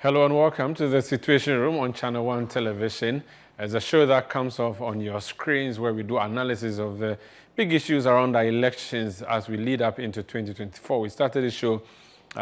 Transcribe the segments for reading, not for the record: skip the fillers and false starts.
Hello and welcome to the Situation Room on ChannelOne television. It's a show that comes off on your screens where we do analysis of the big issues around our elections as we lead up into 2024. We started the show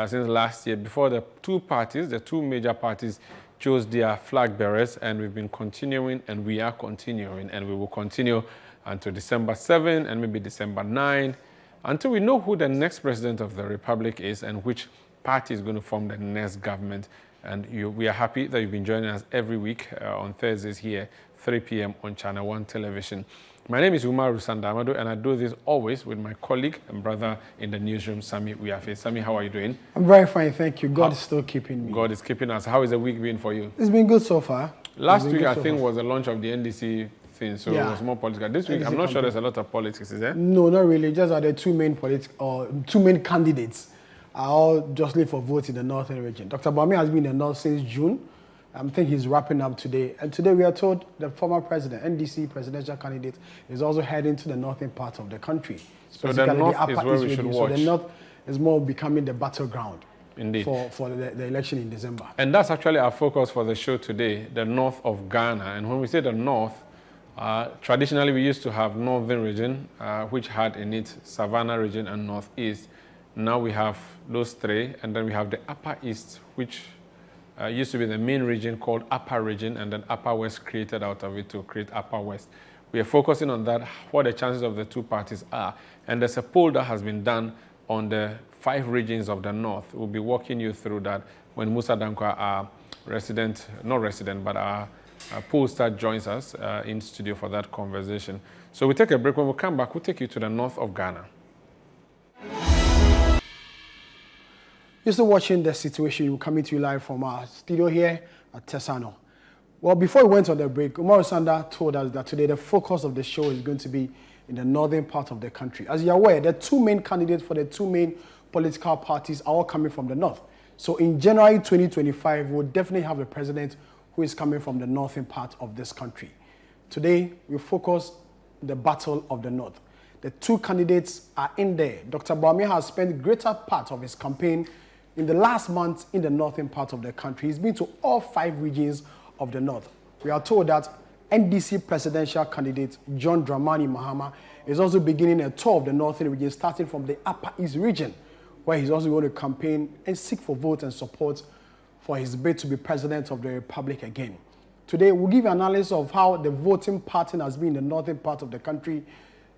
since last year before the two major parties chose their flag bearers, and we've been continuing and we are continuing and we will continue until December 7 and maybe December 9 until we know who the next president of the Republic is and which party is going to form the next government. And we are happy that you've been joining us every week on Thursdays here, 3 p.m. on ChannelOne television. My name is Umaru Sandamado, and I do this always with my colleague and brother in the newsroom, Sami Uyafe. Sami, how are you doing? I'm very fine, thank you. God is still keeping me. God is keeping us. How is the week been for you? It's been good so far. Last week, I think, was the launch of the NDC thing, so yeah. It was more political. This week, I'm not sure there's a lot of politics, is there? No, not really. Just are the two main candidates are all justly for votes in the northern region. Dr. Bawumia has been in the north since June. I think he's wrapping up today. And today we are told the former president, NDC presidential candidate, is also heading to the northern part of the country. So the north is where we should watch. So the north is more becoming the battleground. Indeed. For the election in December. And that's actually our focus for the show today, the north of Ghana. And when we say the north, traditionally we used to have northern region, which had in it Savannah region and northeast. Now we have those three, and then we have the upper east, which used to be the main region called upper region, and then upper west created out of it to create upper west. We are focusing on that, what the chances of the two parties are. And there's a poll that has been done on the 5 regions of the north. We'll be walking you through that when Musa Dankwa, our pollster, joins us in studio for that conversation. So we take a break. When we come back, we'll take you to the north of Ghana. You're still watching The Situation. We're coming to you live from our studio here at Tesano. Well, before we went on the break, Umaru Sanda told us that today the focus of the show is going to be in the northern part of the country. As you're aware, the two main candidates for the two main political parties are all coming from the north. So in January 2025, we'll definitely have a president who is coming from the northern part of this country. Today, we focus on the battle of the north. The two candidates are in there. Dr. Bawumia has spent greater part of his campaign in the last month in the northern part of the country. He's been to all 5 regions of the north. We are told that NDC presidential candidate John Dramani Mahama is also beginning a tour of the northern region, starting from the upper east region, where he's also going to campaign and seek for votes and support for his bid to be president of the Republic again. Today, we'll give you an analysis of how the voting pattern has been in the northern part of the country,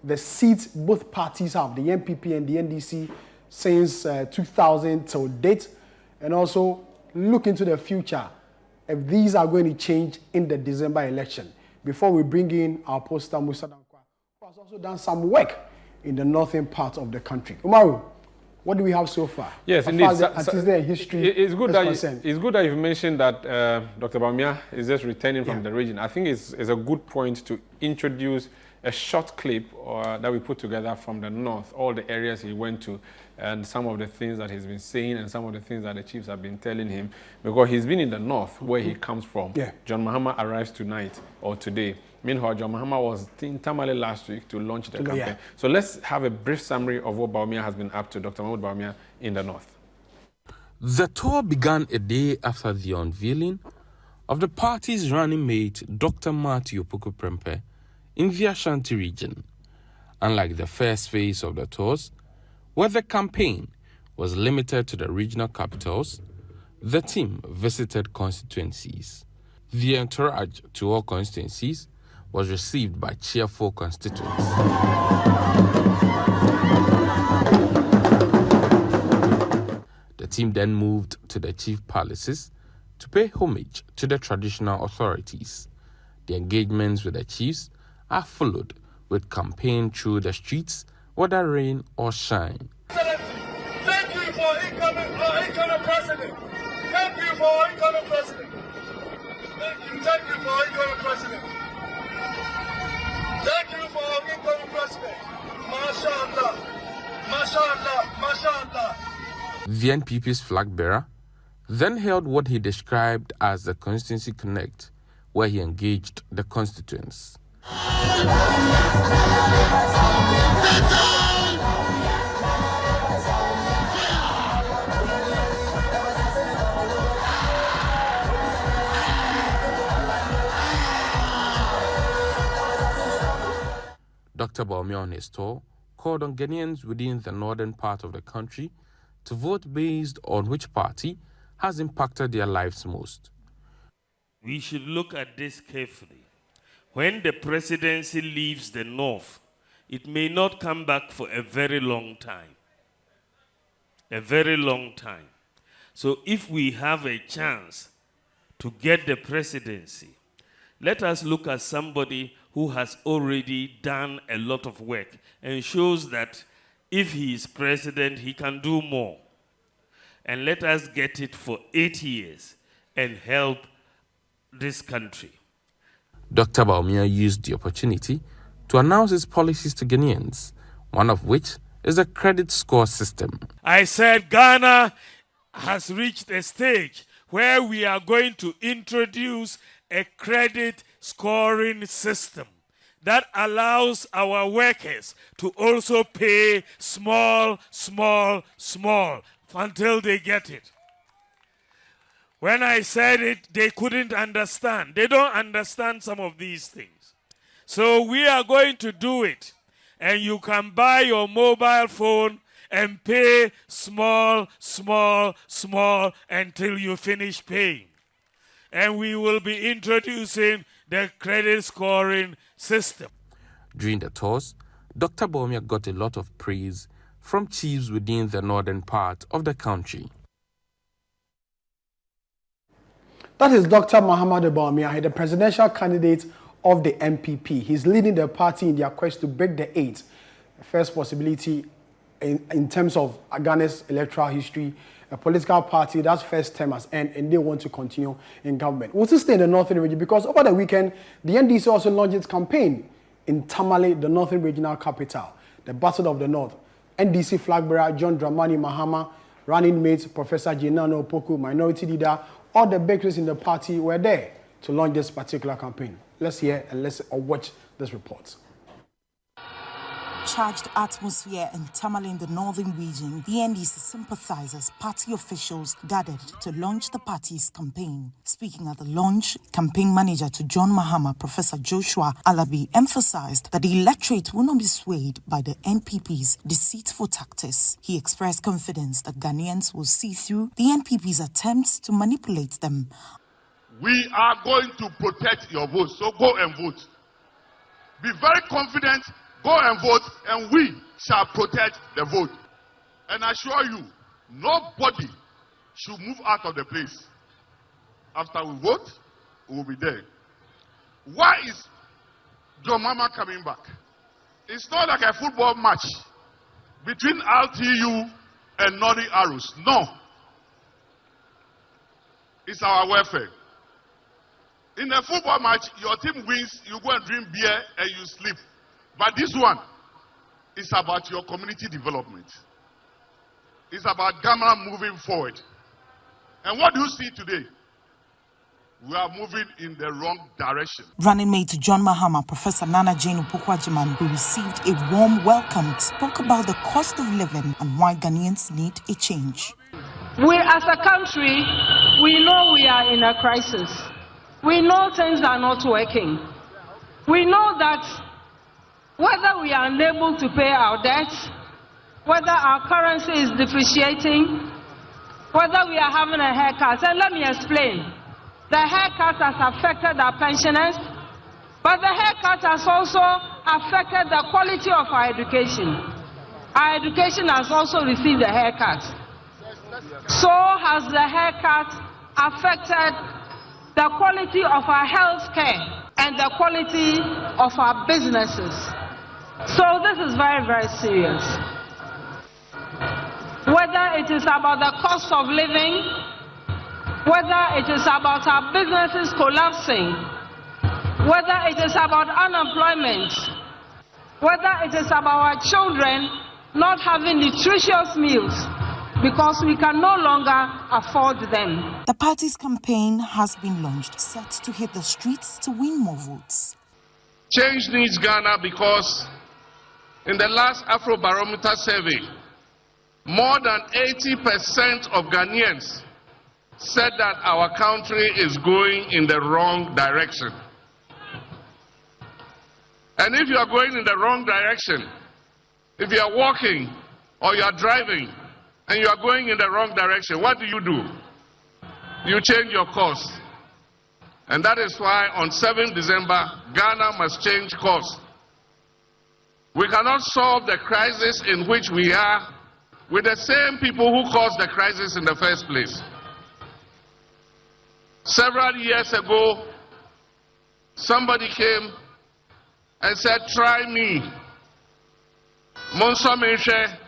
the seats both parties have, the NPP and the NDC, since 2000 till date, and also look into the future if these are going to change in the December election. Before we bring in our poster, Musa Dankwa, who has also done some work in the northern part of the country. Umaru, what do we have so far? Yes, indeed. It's good that you've mentioned that Dr. Bawumia is just returning from the region. I think it's a good point to introduce a short clip that we put together from the north, all the areas he went to, and some of the things that he's been saying and some of the things that the chiefs have been telling him, because he's been in the north where he comes from. Yeah. John Mahama arrives tonight or today. Meanwhile, John Mahama was in Tamale last week to launch the campaign. Yeah. So let's have a brief summary of what Bawumia has been up to, Dr. Mahmoud Bawumia, in the north. The tour began a day after the unveiling of the party's running mate, Dr. Matthew Opoku Prempeh, in the Ashanti region. Unlike the first phase of the tours, where the campaign was limited to the regional capitals, the team visited constituencies. The entourage to all constituencies was received by cheerful constituents. The team then moved to the chief palaces to pay homage to the traditional authorities. The engagements with the chiefs are followed with campaign through the streets, whether rain or shine. Thank you for incoming president. Thank you for incoming president. Thank you for incoming president. Thank you for incoming president. MashaAllah. MashaAllah. MashaAllah. The NPP's flag bearer then held what he described as the Constituency Connect, where he engaged the constituents. Dr. Bawumia on his tour called on Ghanaians within the northern part of the country to vote based on which party has impacted their lives most. We should look at this carefully. When the presidency leaves the north, it may not come back for a very long time. A very long time. So if we have a chance to get the presidency, let us look at somebody who has already done a lot of work and shows that if he is president, he can do more. And let us get it for 8 years and help this country. Dr. Bawumia used the opportunity to announce his policies to Ghanaians, one of which is a credit score system. I said Ghana has reached a stage where we are going to introduce a credit scoring system that allows our workers to also pay small until they get it. When I said it, they couldn't understand. They don't understand some of these things. So we are going to do it. And you can buy your mobile phone and pay small until you finish paying. And we will be introducing the credit scoring system. During the tours, Dr. Bawumia got a lot of praise from chiefs within the northern part of the country. That is Dr. Muhammad Bawumia, the presidential candidate of the NPP. He's leading the party in their quest to break the 8th. First possibility in terms of Ghana's electoral history, a political party that's first term has ended and they want to continue in government. We'll still stay in the northern region because over the weekend, the NDC also launched its campaign in Tamale, the northern regional capital, the Battle of the North. NDC flag bearer John Dramani Mahama, running mate Professor Jinano Opoku, minority leader, all the bakeries in the party were there to launch this particular campaign. Let's hear and let's watch this report. Charged atmosphere in Tamale in the northern region, the NDC sympathizers, party officials gathered to launch the party's campaign. Speaking at the launch, campaign manager to John Mahama, Professor Joshua Alabi, emphasized that the electorate will not be swayed by the NPP's deceitful tactics. He expressed confidence that Ghanaians will see through the NPP's attempts to manipulate them. We are going to protect your vote, so go and vote. Be very confident, go and vote, and we shall protect the vote. And I assure you, nobody should move out of the place. After we vote, we will be there. Why is John Mama coming back? It's not like a football match between RTU and Northern Arrows. No. It's our welfare. In a football match, your team wins, you go and drink beer and you sleep. But this one is about your community development. It's about Ghana moving forward. And what do you see today? We are moving in the wrong direction. Running mate to John Mahama, Professor Nana Jane Opoku-Agyeman, who received a warm welcome, spoke about the cost of living and why Ghanaians need a change. We as a country, we know we are in a crisis. We know things are not working. We know that whether we are unable to pay our debts, whether our currency is depreciating, whether we are having a haircut. And let me explain. The haircut has affected our pensioners, but the haircut has also affected the quality of our education. Our education has also received a haircut. So has the haircut affected the quality of our health care and the quality of our businesses. So this is very, very serious. Whether it is about the cost of living, whether it is about our businesses collapsing, whether it is about unemployment, whether it is about our children not having nutritious meals because we can no longer afford them. The party's campaign has been launched, set to hit the streets to win more votes. Change needs Ghana because in the last Afrobarometer survey, more than 80% of Ghanaians said that our country is going in the wrong direction. And if you are going in the wrong direction, if you are walking or you are driving and you are going in the wrong direction, what do? You change your course. And that is why on 7th December, Ghana must change course. We cannot solve the crisis in which we are with the same people who caused the crisis in the first place. Several years ago, somebody came and said, try me. Monso Menche.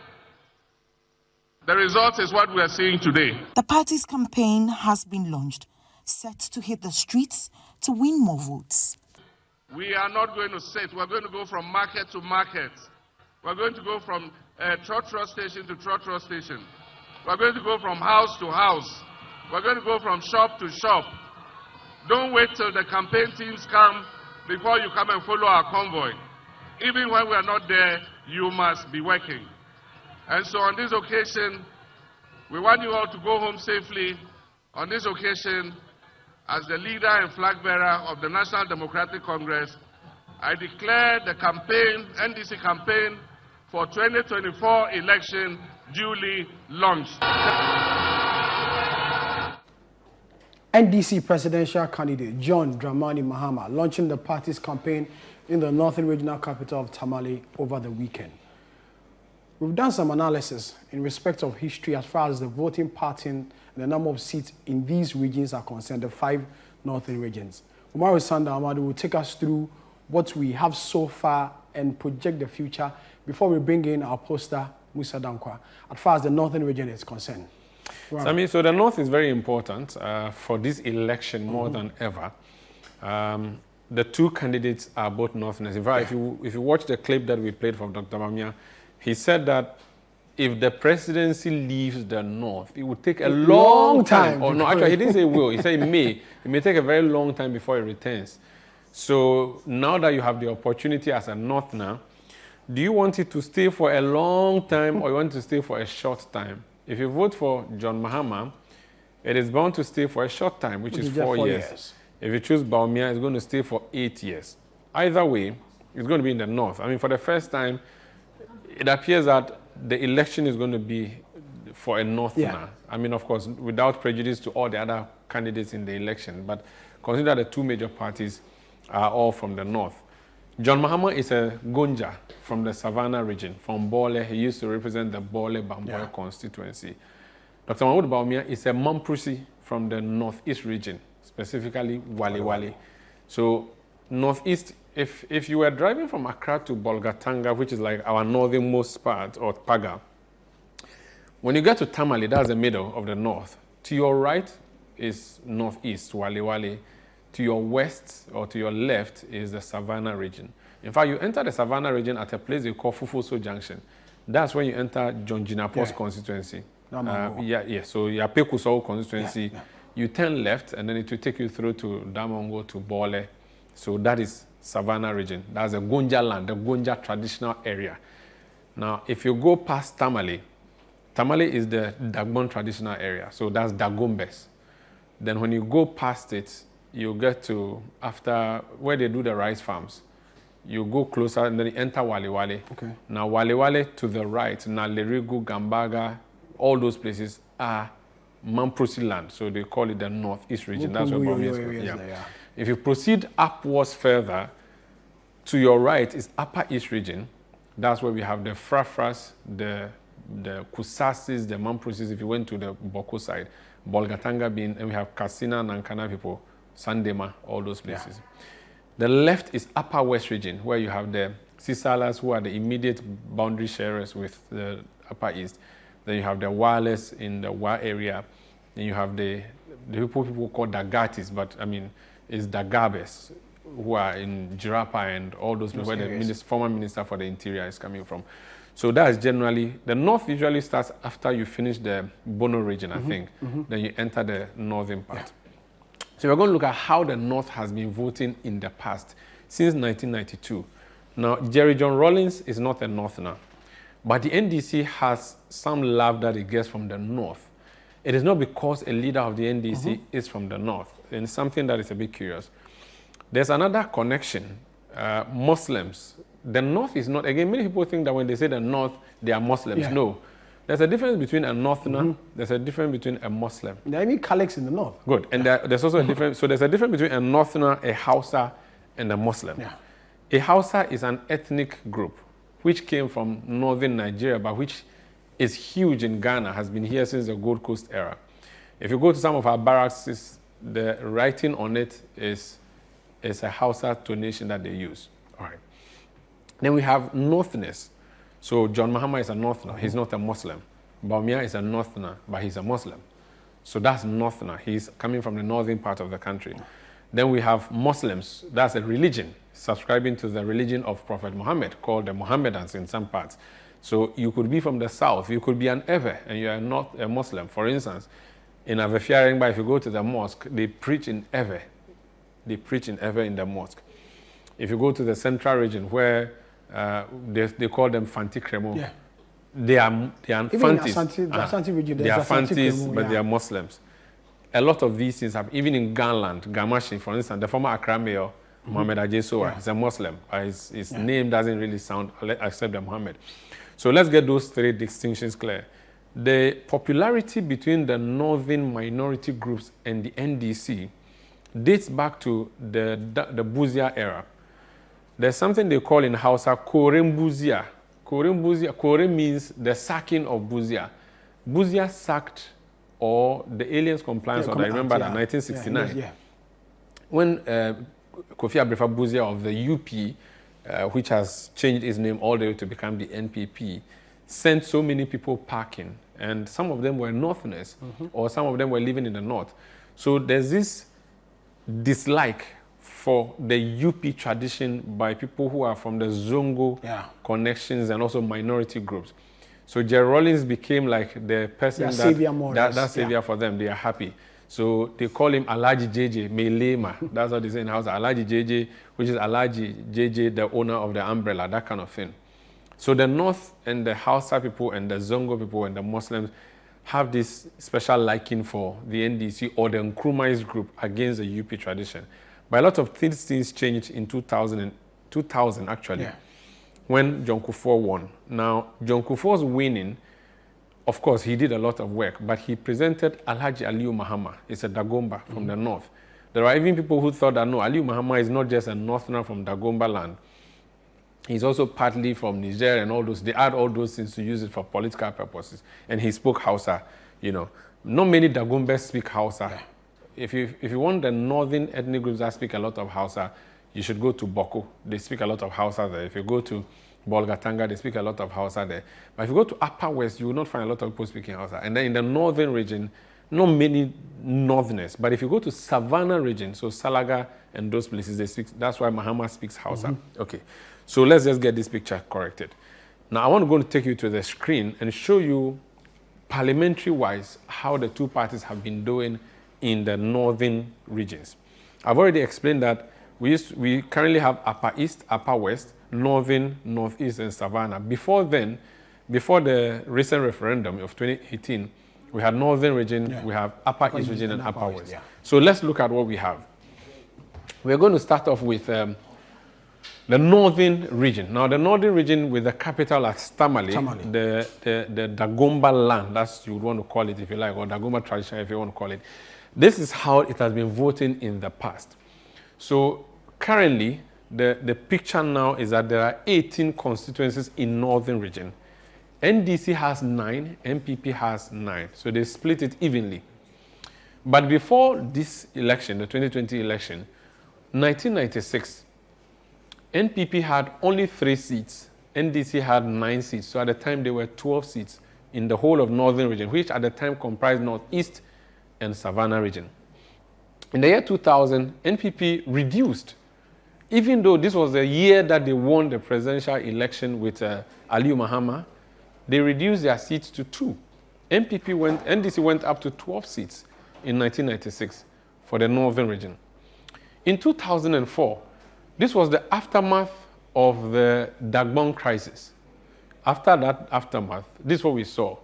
The result is what we are seeing today. The party's campaign has been launched, set to hit the streets to win more votes. We are not going to sit. We're going to go from market to market. We're going to go from trotro station to trotro station. We're going to go from house to house. We're going to go from shop to shop. Don't wait till the campaign teams come before you come and follow our convoy. Even when we are not there, you must be working. And so on this occasion, we want you all to go home safely. On this occasion, as the leader and flag bearer of the National Democratic Congress, I declare the campaign, NDC campaign for 2024 election duly launched. NDC presidential candidate John Dramani Mahama launching the party's campaign in the northern regional capital of Tamale over the weekend. We've done some analysis in respect of history as far as the voting pattern and the number of seats in these regions are concerned, the 5 northern regions. Umaru Sanda Amadu will take us through what we have so far and project the future before we bring in our poster, Musa Dankwa, as far as the northern region is concerned. Wow. So the north is very important for this election more than ever. The two candidates are both northerners. In fact, if you watch the clip that we played from Dr. Bawumia, he said that if the presidency leaves the north, it would take a long time. Or no, actually, he didn't say will. He said it may. It may take a very long time before it returns. So now that you have the opportunity as a northerner, do you want it to stay for a long time or you want to stay for a short time? If you vote for John Mahama, it is bound to stay for a short time, which is 4 years. If you choose Bawumia, it's going to stay for 8 years. Either way, it's going to be in the north. I mean, for the first time, it appears that the election is going to be for a northerner. Yeah. I mean, of course, without prejudice to all the other candidates in the election, but consider the two major parties are all from the north. John Mahama is a Gonja from the Savannah region, from Bole. He used to represent the Bole-Bamboya constituency. Dr. Mahmoud Bawumia is a Mamprusi from the northeast region, specifically Wale. So northeast, if you were driving from Accra to Bolgatanga, which is like our northernmost part, or Paga, when you get to Tamale, that's the middle of the north. To your right is northeast, Wale. To your west or to your left is the Savannah region. In fact, you enter the Savannah region at a place they call Fufuso Junction. That's when you enter John Jinapo's constituency. So Yapekusou constituency. You turn left and then it will take you through to Damongo, to Bole. So that is Savannah region. That's the Gonja land, the Gonja traditional area. Now, if you go past Tamale, Tamale is the Dagbon traditional area. So that's Dagombes. Then when you go past it, you get to, after where they do the rice farms, you go closer and then you enter Wale. Okay. Now Wale to the right, now Lerigu, Gambaga, all those places are Mamprusi land. So they call it the northeast region. That's what Bawumia is called. Yeah. If you proceed upwards further, to your right is Upper East region. That's where we have the Frafras, the Kusasis, the Mamprusis. If you went to the Boko side, Bolgatanga being, and we have Kassina, Nankana people, Sandema, all those places. The left is Upper West region, where you have the Sisalas, who are the immediate boundary sharers with the Upper East. Then you have the Wales in the Wa area. Then you have the people call Dagatis, but I mean, it's Dagabes, who are in Jirapa and all those places, where the former minister for the interior is coming from. So that's generally, the north usually starts after you finish the Bono region, I think. Then you enter the northern part. Yeah. So we're going to look at how the North has been voting in the past, since 1992. Now, Jerry John Rawlings is not a Northerner, but the NDC has some love that it gets from the North. It is not because a leader of the NDC is from the North, and something that is a bit curious. There's another connection Muslims. The North is not, again, many people think that when they say the North, they are Muslims. Yeah. No. There's a difference between a Northerner, there's a difference between a Muslim. There are even Catholics in the North. Good. And there's also a difference, so there's a difference between a Northerner, a Hausa, and a Muslim. Yeah. A Hausa is an ethnic group which came from northern Nigeria, but which is huge in Ghana, has been here since the Gold Coast era. If you go to some of our barracks, the writing on it is a Hausa tonation that they use. All right. Then we have Northerners. So John Mahama is a Northerner. He's not a Muslim. Bawumia is a Northerner, but he's a Muslim. So that's Northerner. He's coming from the northern part of the country. Then we have Muslims. That's a religion, subscribing to the religion of Prophet Muhammad, called the Mohammedans in some parts. So you could be from the south. You could be an Ewe, and you are not a Muslim. For instance, in Avefiaringba, if you go to the mosque, they preach in Ewe. They preach in Ewe in the mosque. If you go to the central region, where they call them Fanti Kremo, Yeah. they are Even Fantis. in the Ashanti region, They are there's Ashanti Fantis, Kremo, but yeah. they are Muslims. A lot of these things happen. Even in Ghanaland, Gamashi, for instance, the former Accra mayor, Mohamed Ajesowa, is a Muslim. His name doesn't really sound except the Mohammed. So let's get those three distinctions clear. The popularity between the northern minority groups and the NDC dates back to the Buzia era. There's something they call in Hausa Korem Buzia. Korem means the sacking of Buzia. Buzia sacked, or the Aliens Compliance Order. I remember that 1969. Yeah. When Kofi Abrefa Buzia of the UP, which has changed its name all the way to become the NPP, sent so many people packing, and some of them were Northerners, or some of them were living in the North. So there's this dislike for the UP tradition by people who are from the Zongo connections and also minority groups. So Jerry Rawlings became like the person that savior for them. They are happy. So they call him Alaji JJ Melema. That's what they say in Hausa. Alaji JJ, which is Alaji JJ, the owner of the umbrella, that kind of thing. So the North and the Hausa people and the Zongo people and the Muslims have this special liking for the NDC or the Nkrumah's group against the UP tradition. But a lot of things changed in 2000 actually, when John Kufuor won. Now, John Kufuor's winning, of course, he did a lot of work, but he presented Alhaji Aliyu Mahama. It's a Dagomba from the North. There are even people who thought that, no, Aliyu Mahama is not just a Northerner from Dagomba land. He's also partly from Niger and all those. They add all those things to use it for political purposes. And he spoke Hausa, you know. Not many Dagombas speak Hausa. Yeah. If you want the northern ethnic groups that speak a lot of Hausa, you should go to Boko. They speak a lot of Hausa there. If you go to Bolgatanga, they speak a lot of Hausa there. But if you go to Upper West, you will not find a lot of people speaking Hausa. And then in the northern region, not many Northerners. But if you go to Savannah region, so Salaga and those places, they speak. That's why Mahama speaks Hausa. Okay. So let's just get this picture corrected. Now, I want to go and take you to the screen and show you, parliamentary-wise, how the two parties have been doing in the northern regions. I've already explained that we currently have Upper East, Upper West, Northern, Northeast, and Savannah. Before then, before the recent referendum of 2018, we had Northern region, we have Upper East region, and Upper West. Yeah. So let's look at what we have. We're going to start off with the northern region. Now, the northern region with the capital at Tamale, the Dagomba land, that's you would want to call it if you like, or Dagomba tradition if you want to call it. This is how it has been voting in the past. So currently, the picture now is that there are 18 constituencies in northern region. NDC has 9, MPP has 9. So they split it evenly. But before this election, the 2020 election, 1996, NPP had only 3 seats. NDC had 9 seats. So at the time, there were 12 seats in the whole of northern region, which at the time comprised Northeast and Savannah region. In the year 2000, NPP reduced, even though this was the year that they won the presidential election with Aliyu Mahama, they reduced their seats to 2. NDC went up to 12 seats in 1996 for the northern region. In 2004, this was the aftermath of the Dagbon crisis. After that aftermath, this is what we saw.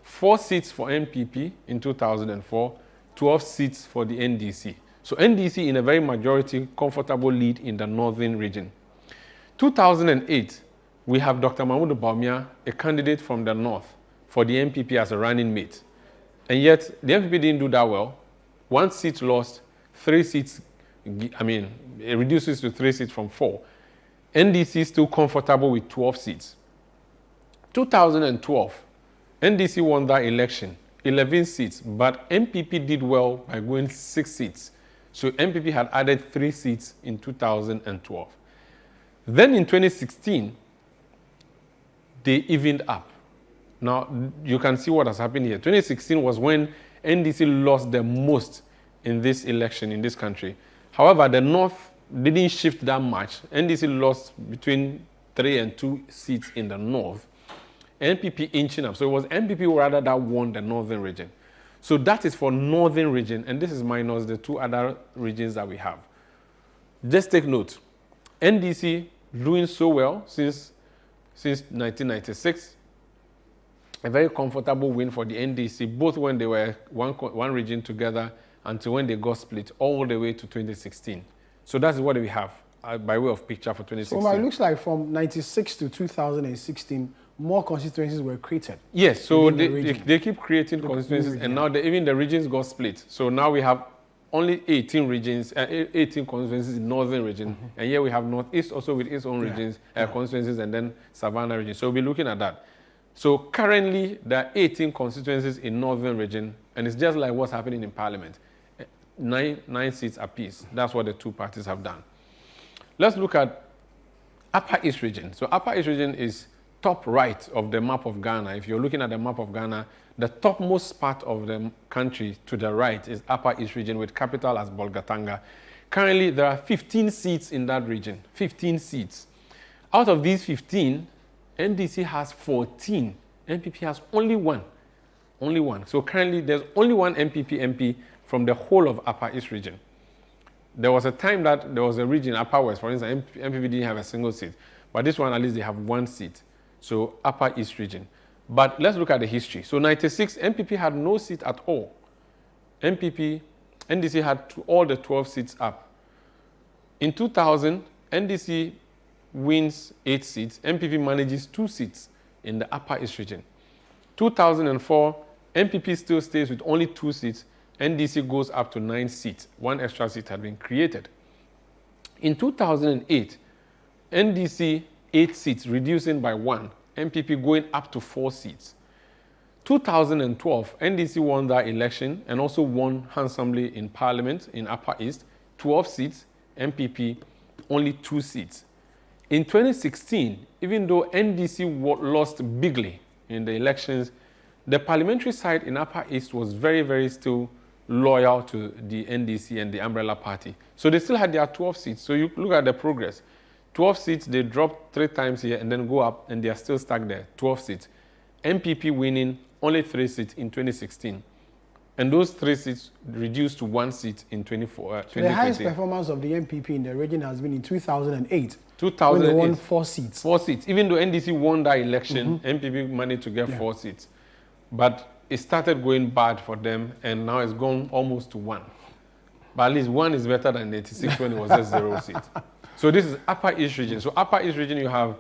4 seats for NPP in 2004, 12 seats for the NDC. So NDC in a very majority, comfortable lead in the northern region. 2008, we have Dr. Mahmoud Bawumia, a candidate from the north for the MPP as a running mate. And yet, the MPP didn't do that well. 1 seat lost, 3 seats, it reduces to 3 seats from 4. NDC is still comfortable with 12 seats. 2012, NDC won that election, 11 seats, but MPP did well by going 6 seats. So MPP had added 3 seats in 2012. Then in 2016, they evened up. Now, you can see what has happened here. 2016 was when NDC lost the most in this election in this country. However, the North didn't shift that much. NDC lost between 3 and 2 seats in the North. NPP inching up. So it was NPP rather that won the Northern region. So that is for Northern region, and this is minus the 2 other regions that we have. Just take note. NDC doing so well since 1996. A very comfortable win for the NDC, both when they were one region together until when they got split, all the way to 2016. So that's what we have by way of picture for 2016. So it looks like from 96 to 2016, more constituencies were created. Yes, so they keep creating constituencies, and now even the regions got split. So now we have only 18 regions, 18 constituencies in Northern region, and here we have Northeast also with its own regions, constituencies, and then Savannah region. So we'll be looking at that. So currently, there are 18 constituencies in Northern region, and it's just like what's happening in Parliament. 9 seats apiece. That's what the 2 parties have done. Let's look at Upper East region. So Upper East region is top right of the map of Ghana. If you're looking at the map of Ghana, the topmost part of the country to the right is Upper East region with capital as Bolgatanga. Currently, there are 15 seats in that region. 15 seats. Out of these 15, NDC has 14. MPP has only 1. Only 1. So currently, there's only 1 MPP MP from the whole of Upper East region. There was a time that there was a region, Upper West, for instance, MPP didn't have a single seat. But this one, at least they have 1 seat. So Upper East region. But let's look at the history. So 96, MPP had no seat at all. NDC had all the 12 seats up. In 2000, NDC wins 8 seats. MPP manages 2 seats in the Upper East region. 2004, MPP still stays with only 2 seats. NDC goes up to 9 seats. 1 extra seat had been created. In 2008, NDC 8 seats, reducing by 1. MPP going up to 4 seats. 2012, NDC won that election and also won handsomely in Parliament in Upper East, 12 seats, MPP only 2 seats. In 2016, even though NDC lost bigly in the elections, the parliamentary side in Upper East was very, very still loyal to the NDC and the umbrella party. So they still had their 12 seats. So you look at the progress. 12 seats, they dropped 3 times here and then go up, and they are still stuck there, 12 seats. MPP winning only 3 seats in 2016. And those 3 seats reduced to 1 seat in 2020. The highest performance of the MPP in the region has been in 2008. 2008. When they won 4 seats. 4 seats. Even though NDC won that election, MPP managed to get 4 seats. But it started going bad for them, and now it's gone almost to 1. But at least 1 is better than 86 when it was just 0 seats. So this is Upper East region. So Upper East region, you have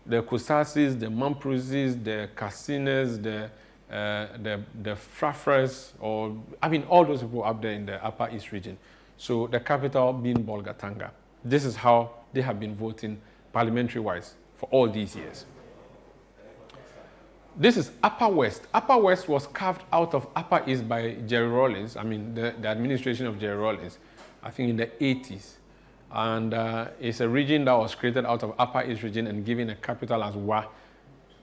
the Kusasis, the Mamprusis, the Kasinas, the Frafres, all those people up there in the Upper East region. So the capital being Bolgatanga. This is how they have been voting parliamentary-wise for all these years. This is Upper West. Upper West was carved out of Upper East by Jerry Rawlings, the administration of Jerry Rawlings, I think in the 80s. And it's a region that was created out of Upper East region and given a capital as Wa.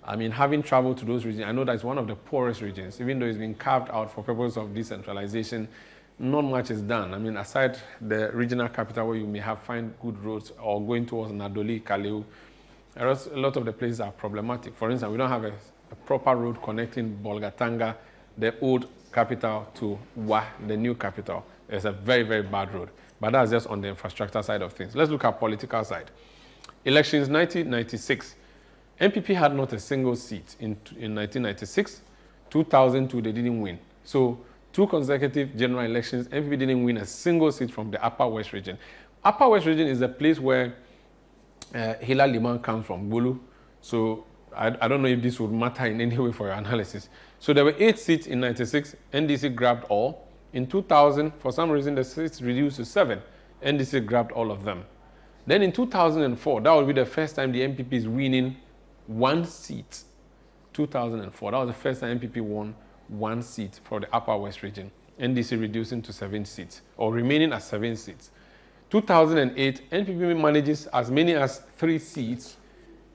Having traveled to those regions, I know that it's one of the poorest regions. Even though it's been carved out for purposes of decentralization, not much is done. Aside the regional capital where you may find good roads or going towards Nadoli, Kaleu, a lot of the places are problematic. For instance, we don't have a proper road connecting Bolgatanga, the old capital, to Wa, the new capital. It's a very, very bad road. But that's just on the infrastructure side of things. Let's look at political side. Elections 1996. MPP had not a single seat in 1996. 2002, they didn't win. So 2 consecutive general elections, MPP didn't win a single seat from the Upper West region. Upper West region is a place where Hila Liman comes from Bulu. So I don't know if this would matter in any way for your analysis. So there were 8 seats in 96. NDC grabbed all. In 2000, for some reason, the seats reduced to 7. NDC grabbed all of them. Then in 2004, that would be the first time the MPP is winning 1 seat. 2004, that was the first time MPP won 1 seat for the Upper West region. NDC reducing to 7 seats, or remaining at 7 seats. 2008, NPP manages as many as 3 seats.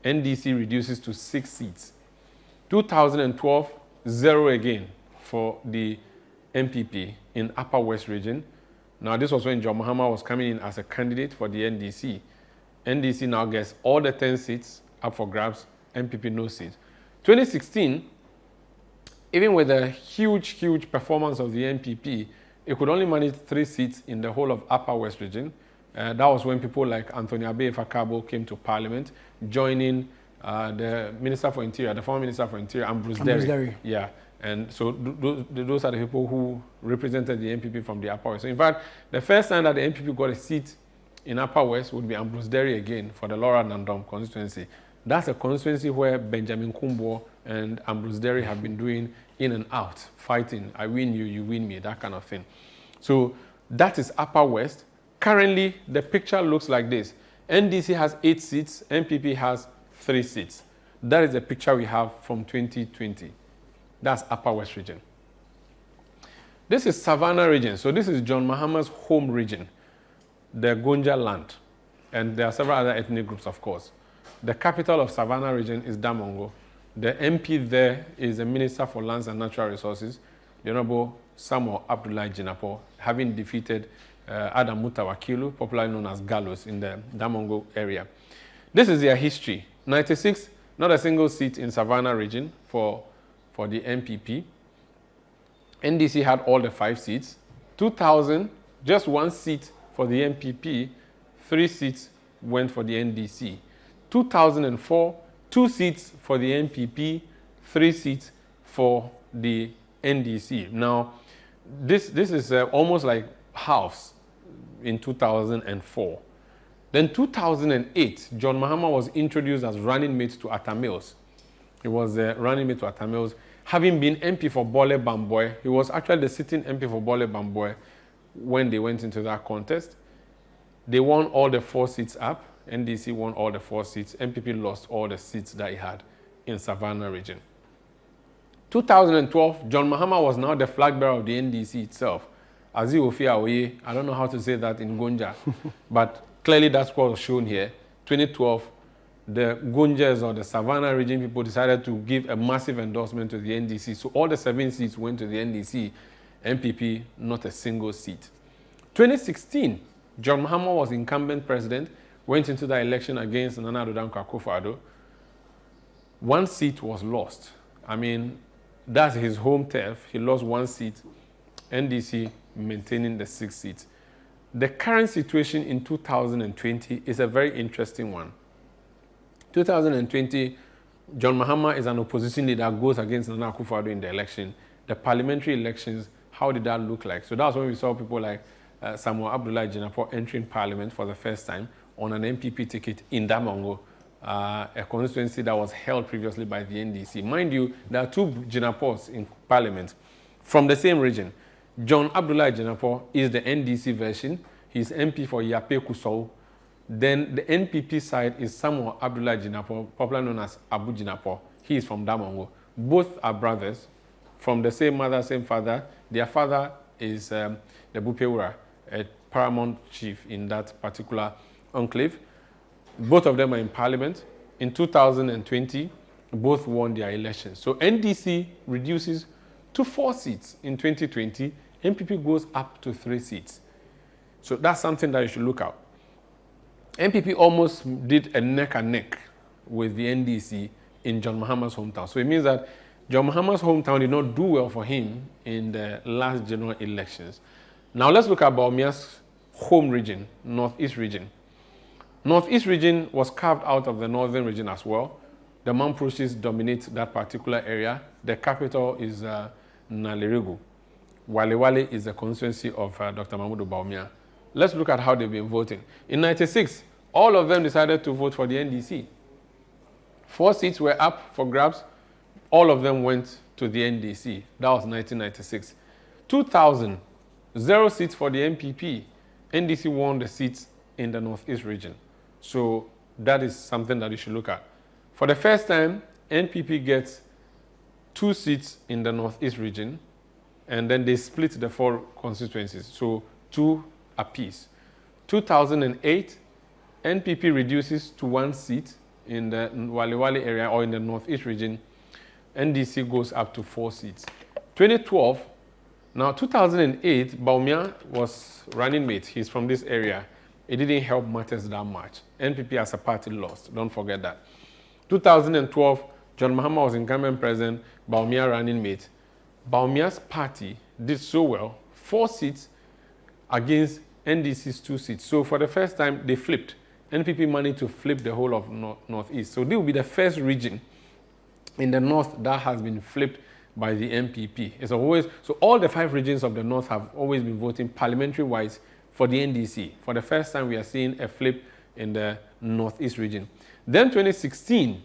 NDC reduces to 6 seats. 2012, 0 again for the MPP in Upper West region. Now, this was when John Mahama was coming in as a candidate for the NDC. NDC now gets all the 10 seats up for grabs, MPP no seats. 2016, even with the huge performance of the MPP, it could only manage 3 seats in the whole of Upper West region. That was when people like Anthony Abe Fakabo came to Parliament, joining the Minister for Interior, the former Minister for Interior, Ambrose Derry. Yeah, and so those are the people who represented the MPP from the Upper West. So in fact, the first time that the MPP got a seat in Upper West would be Ambrose Derry again for the Laura Nandom constituency. That's a constituency where Benjamin Kumbo and Ambrose Derry have been doing in and out, fighting. I win you, you win me, that kind of thing. So that is Upper West. Currently, the picture looks like this. NDC has 8 seats, MPP has 3 seats. That is the picture we have from 2020. That's Upper West region. This is Savannah region. So this is John Mahama's home region, the Gonja land. And there are several other ethnic groups, of course. The capital of Savannah region is Damongo. The MP there is the Minister for Lands and Natural Resources, the Honorable Samuel Abdullahi Jinapo, having defeated Adam Mutawakilu, popularly known as Gallows, in the Damongo area. This is their history. 96, not a single seat in Savannah region for the MPP. NDC had all the 5 seats. 2000, just 1 seat for the MPP, 3 seats went for the NDC. 2004, 2 seats for the MPP, 3 seats for the NDC. Now, this is almost like halves in 2004. Then 2008, John Mahama was introduced as running mate to Atta Mills. He was running mate to Atta Mills. Having been MP for Bole Bamboy, he was actually the sitting MP for Bole Bamboy when they went into that contest. They won all the 4 seats up. NDC won all the 4 seats. MPP lost all the seats that he had in Savannah region. 2012, John Mahama was now the flag bearer of the NDC itself. Azi Ofia Oye, I don't know how to say that in Gonja, but clearly that's what was shown here. 2012, the Gonjas or the Savannah region people decided to give a massive endorsement to the NDC. So all the 7 seats went to the NDC. MPP, not a single seat. 2016, John Mahama was incumbent president, went into the election against Nana Addo Dankwa Akufo-Addo. 1 seat was lost. I mean, that's his home turf. He lost 1 seat. NDC maintaining the 6 seats. The current situation in 2020 is a very interesting one. 2020, John Mahama is an opposition leader, goes against Nana Akufo-Addo in the election. The parliamentary elections, how did that look like? So that's when we saw people like Samuel Abdullahi Jinapo entering parliament for the first time on an MPP ticket in Damongo, a constituency that was held previously by the NDC. Mind you, there are 2 Jinapos in parliament from the same region. John Abdullahi Jinapo is the NDC version. He's MP for Yape Kusou. Then the NPP side is Samuel Abdullahi Jinapo, popularly known as Abu Jinapo. He is from Damongo. Both are brothers from the same mother, same father. Their father is the Bupewura, a paramount chief in that particular enclave. Both of them are in parliament. In 2020, both won their elections. So NDC reduces to 4 seats in 2020. MPP goes up to 3 seats. So that's something that you should look out. MPP almost did a neck and neck with the NDC in John Mahama's hometown. So it means that John Mahama's hometown did not do well for him in the last general elections. Now let's look at Bawumia's home region, Northeast region. Northeast region was carved out of the Northern region as well. The Mamproshis dominate that particular area. The capital is Nalerigu. Wale is the constituency of Dr. Mahmoud Bawumia. Let's look at how they've been voting. In 96, all of them decided to vote for the NDC. 4 seats were up for grabs. All of them went to the NDC. That was 1996. 2000, 0 seats for the MPP. NDC won the seats in the Northeast region. So that is something that you should look at. For the first time, NPP gets 2 seats in the Northeast region, and then they split the 4 constituencies, so 2 apiece. 2008, NPP reduces to 1 seat in the Wale area or in the Northeast region. NDC goes up to 4 seats. 2012, now 2008, Bawumia was running mate. He's from this area. It didn't help matters that much. NPP as a party lost, don't forget that. 2012, John Mahama was incumbent president, Bawumia running mate. Bawumia's party did so well, 4 seats against NDC's 2 seats. So for the first time, they flipped. NPP managed to flip the whole of Northeast. So this will be the first region in the North that has been flipped by the MPP. It's always, so all the 5 regions of the North have always been voting parliamentary-wise for the NDC. For the first time, we are seeing a flip in the Northeast region. Then 2016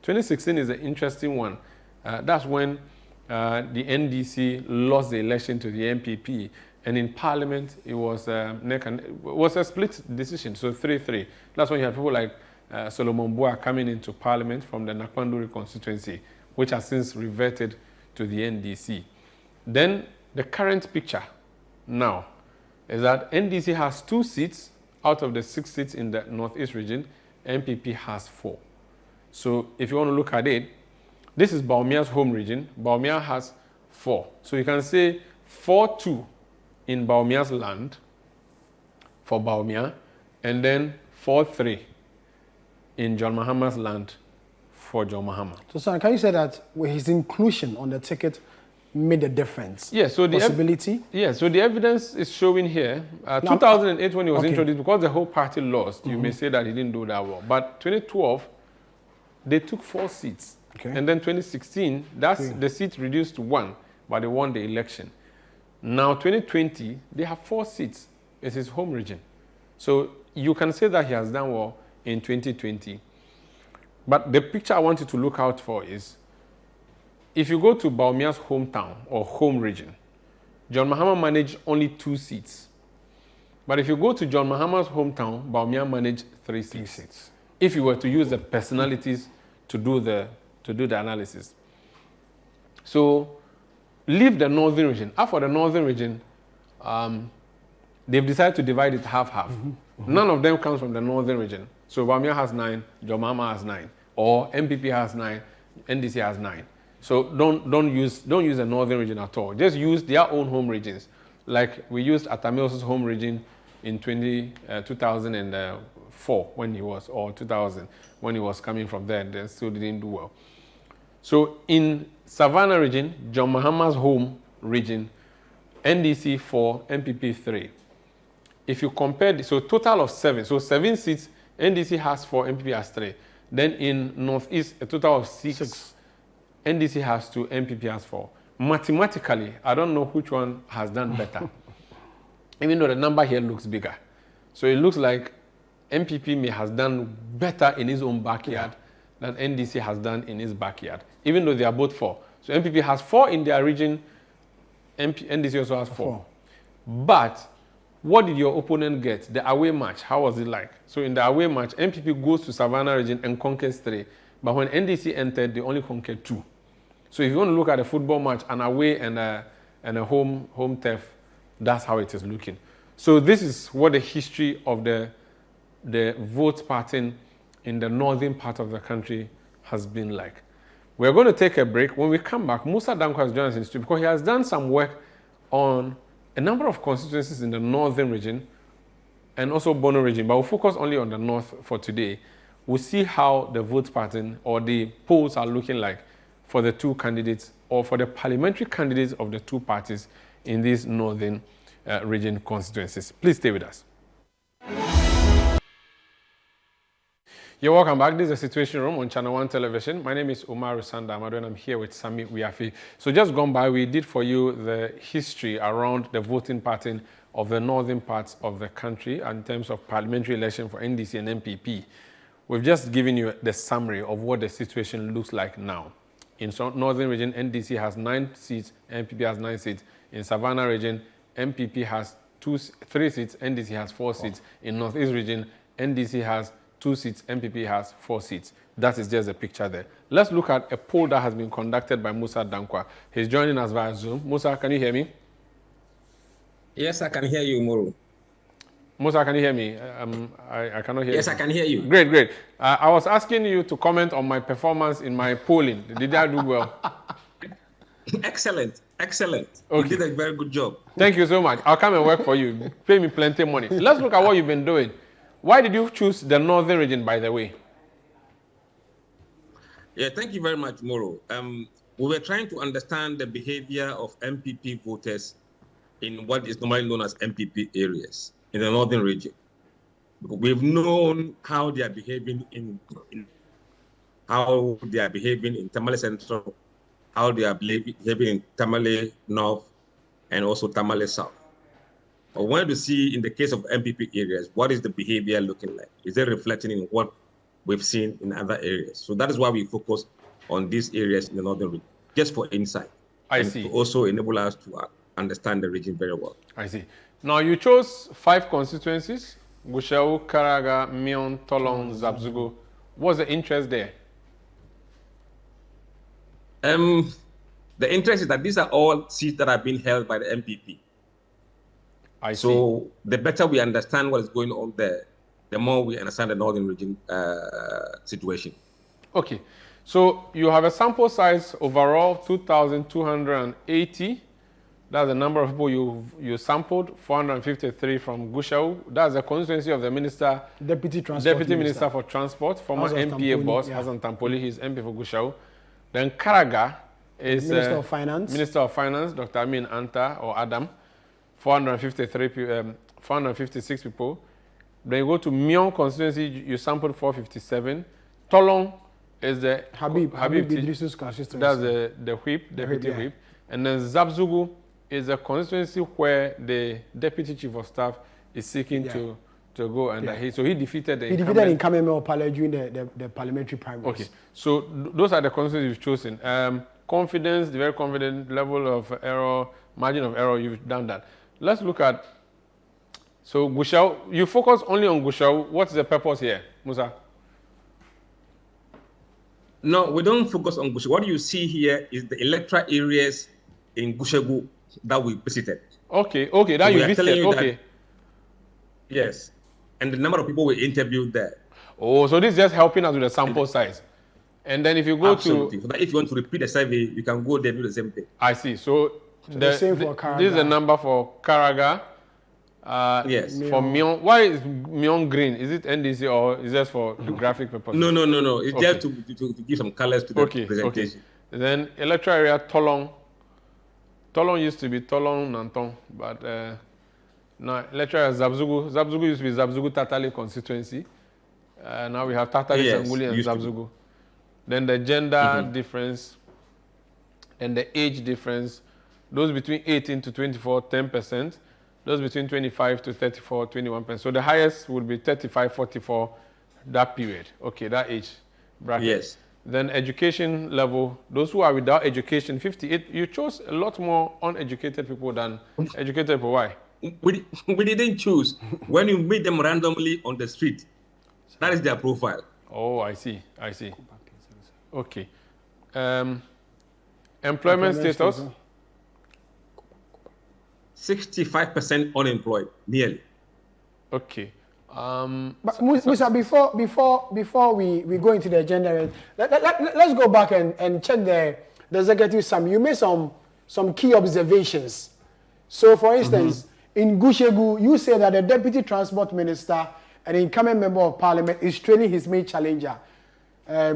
is an interesting one. That's when the NDC lost the election to the MPP. And in Parliament, it was a split decision, so 3-3. That's when you had people like Solomon Boa coming into Parliament from the Nakpanduri constituency, which has since reverted to the NDC. Then the current picture now is that NDC has 2 seats out of the 6 seats in the Northeast region. MPP has 4. So if you want to look at it, this is Bawumia's home region. Bawumia has 4. So you can say 4-2 in Bawumia's land for Bawumia, and then 4-3 in John Mahama's land for John Mahama. So, sir, can you say that his inclusion on the ticket made a difference? Yes, so the possibility? Yes, so the evidence is showing here. 2008, when he was introduced, because the whole party lost, you may say that he didn't do that well. But 2012, they took 4 seats. Okay. And then 2016, the seat reduced to 1, but they won the election. Now 2020, they have 4 seats. It's his home region. So you can say that he has done well in 2020. But the picture I want you to look out for is, if you go to Bawumia's hometown or home region, John Mahama managed only 2 seats. But if you go to John Mahama's hometown, Bawumia managed 3 seats. If you were to use the personalities to do the analysis. So leave the northern region. For the northern region, they've decided to divide it half-half. None of them comes from the northern region. So Bawumia has 9, John Mahama has 9, or MPP has 9, NDC has 9. So don't use the northern region at all. Just use their own home regions. Like we used Atameos's home region in 2004 when he was, or 2000 when he was coming from there, and then still didn't do well. So in Savannah region, John Mahama's home region, NDC 4, MPP 3. If you compare, so total of 7. So 7 seats, NDC has 4, MPP has 3. Then in Northeast, a total of 6. NDC has 2, MPP has 4. Mathematically, I don't know which one has done better. Even though the number here looks bigger. So it looks like MPP may has done better in his own backyard than NDC has done in his backyard, even though they are both 4. So MPP has 4 in their region, NDC also has 4. But what did your opponent get? The away match, how was it like? So in the away match, MPP goes to Savannah region and conquers 3. But when NDC entered, they only conquered 2. So if you want to look at a football match, an away and a home turf, that's how it is looking. So this is what the history of the vote pattern in the northern part of the country has been like. We're going to take a break. When we come back, Musa Danko has joined us in the studio because he has done some work on a number of constituencies in the northern region and also Bono region, but we'll focus only on the north for today. We'll see how the vote pattern or the polls are looking like for the 2 candidates or for the parliamentary candidates of the 2 parties in these northern region constituencies. Please stay with us. You're welcome back. This is the Situation Room on ChannelOne Television. My name is Umar Sanda Amado and I'm here with Sami Uyafi. So just gone by, we did for you the history around the voting pattern of the northern parts of the country in terms of parliamentary election for NDC and MPP. We've just given you the summary of what the situation looks like now. In northern region, NDC has 9 seats, MPP has 9 seats. In Savannah region, MPP has 3 seats, NDC has 4 seats. In northeast region, NDC has 2 seats, MPP has 4 seats. That is just a picture there. Let's look at a poll that has been conducted by Musa Dankwa. He's joining us via Zoom. Musa, can you hear me? Yes, I can hear you, Moro. Musa, can you hear me? I cannot hear you. Yes, I can hear you. Great, great. I was asking you to comment on my performance in my polling. Did I do well? Excellent, excellent. Okay. You did a very good job. Thank you so much. I'll come and work for you. Pay me plenty of money. Let's look at what you've been doing. Why did you choose the northern region, by the way? Yeah, thank you very much, Moro. We were trying to understand the behavior of MPP voters in what is normally known as MPP areas in the northern region. We've known how they are behaving in Tamale Central, how they are behaving in Tamale North, and also Tamale South. I wanted to see, in the case of MPP areas, what is the behavior looking like? Is it reflecting in what we've seen in other areas? So that is why we focus on these areas in the northern region, just for insight. I see. To also enable us to understand the region very well. I see. Now, you chose 5 constituencies: Gusau, Karaga, Mion, Tolong, Zabzugu. What's the interest there? The interest is that these are all seats that are being held by the MPP. I see. So the better we understand what is going on there, the more we understand the northern region situation. Okay. So you have a sample size overall 2,280. That's the number of people you sampled. 453 from Gusau. That's the constituency of the minister, Deputy Minister for Transport, former MPA boss, Hassan Tampoli. He's MP for Gusau. Then Karaga is Minister of Finance. Minister of Finance, Dr. Amin Anta or Adam. 456 people. Then you go to Mion constituency, you sampled 457. Tolong is the Habib Idrisu's constituency. That's the whip, deputy whip. And then Zabzugu is a constituency where the deputy chief of staff is seeking to go, and so he defeated the incumbent member of Parliament during the parliamentary primaries. Okay, so those are the constituencies you've chosen. Confidence, the very confident level of error, margin of error, you've done that. Let's look at, so Gusau, you focus only on Gusau. What's the purpose here, Musa? No, we don't focus on Gusau. What you see here is the electoral areas in Gusau that we visited. Okay, that you visited, okay. Yes, and the number of people we interviewed there. Oh, so this is just helping us with the sample size. And then if you go Absolutely. So that if you want to repeat the survey, you can go there and do the same thing. I see. So the same for Karaga. This is the number for Karaga. Yes. For Mion. Why is Mion green? Is it NDC or is it for the graphic purposes? No. It's just to give some colors to the presentation. Okay. Then electoral area Tolong. Tolong used to be Tolong Nantong, but now electoral area Zabzugu. Zabzugu used to be Zabzugu Tatale constituency. Now we have Tatale, Sanguli, and Zabzugu. Then the gender difference and the age difference. Those between 18 to 24, 10%. Those between 25 to 34, 21%. So the highest would be 35, 44, that period. Okay, that age bracket. Yes. Then education level, those who are without education, 58. You chose a lot more uneducated people than educated people. Why? We didn't choose. When you meet them randomly on the street, that is their profile. Oh, I see. Okay. Employment status? 65% unemployed, nearly. Okay. But Musa, before we go into the agenda, let's go back and check the executive summary. You made some key observations. So, for instance, in Gusau, you say that the deputy transport minister and incumbent member of parliament is training his main challenger,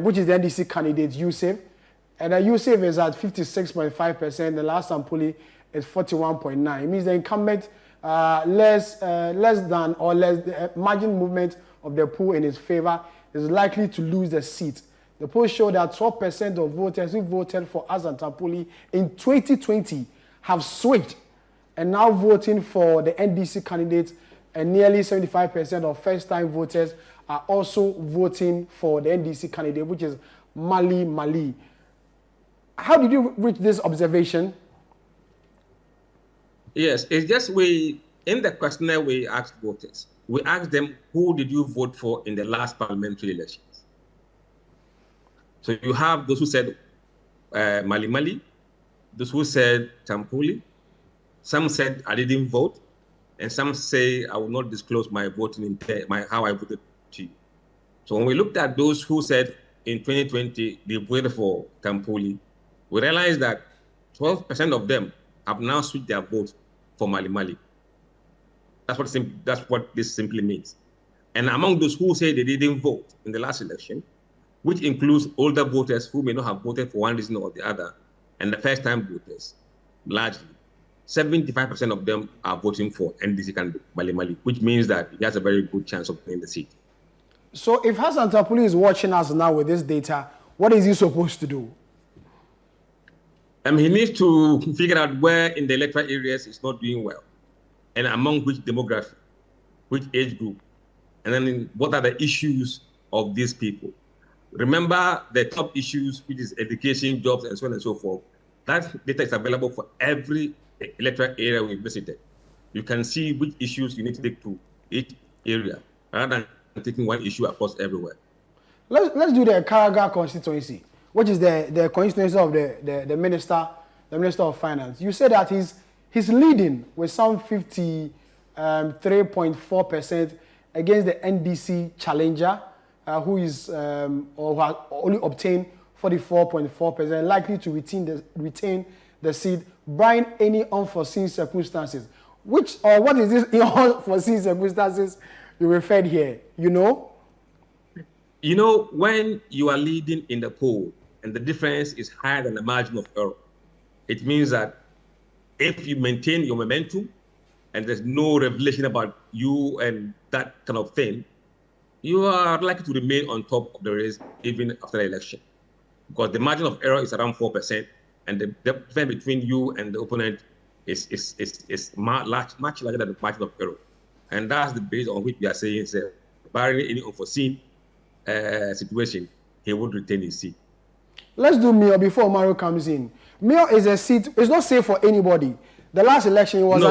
which is the NDC candidate Yusuf. And Yusuf is at 56.5%. The last Sampuli is 41.9%. It means the incumbent less than or less the margin movement of the poll in his favor is likely to lose the seat. The poll showed that 12% of voters who voted for Hassan Tampoli in 2020 have switched and now voting for the NDC candidate, and nearly 75% of first-time voters are also voting for the NDC candidate, which is Mali. How did you reach this observation? Yes, it's just in the questionnaire we asked voters, we asked them, who did you vote for in the last parliamentary elections? So you have those who said Mali, those who said Tampoli, some said I didn't vote, and some say I will not disclose my voting how I voted to you. So when we looked at those who said in 2020 they voted for Tampoli, we realized that 12% of them have now switched their vote for Mali. That's what this simply means. And among those who say they didn't vote in the last election, which includes older voters who may not have voted for one reason or the other, and the first-time voters, largely, 75% of them are voting for NDC candidate Mali, which means that he has a very good chance of winning the seat. So if Hassan Tampoli is watching us now with this data, what is he supposed to do? He needs to figure out where in the electoral areas it's not doing well, and among which demographic, which age group, and then what are the issues of these people. Remember the top issues, which is education, jobs, and so on and so forth. That data is available for every electoral area we visited. You can see which issues you need to take to each area, rather than taking one issue across everywhere. Let's do the Karaga constituency, which is the constituency of the minister of finance. You said that he's leading with some 53.4% against the NDC challenger, who is or who has only obtained 44.4%, likely to retain the seat, barring any unforeseen circumstances. What is this unforeseen circumstances you referred here? You know, when you are leading in the poll and the difference is higher than the margin of error, it means that if you maintain your momentum and there's no revelation about you and that kind of thing, you are likely to remain on top of the race even after the election, because the margin of error is around 4%, and the difference between you and the opponent is much larger than the margin of error. And that's the base on which we are saying, barring any unforeseen situation, he would retain his seat. Let's do Mio before Mario comes in. Mio is a seat, it's not safe for anybody. The last election, it was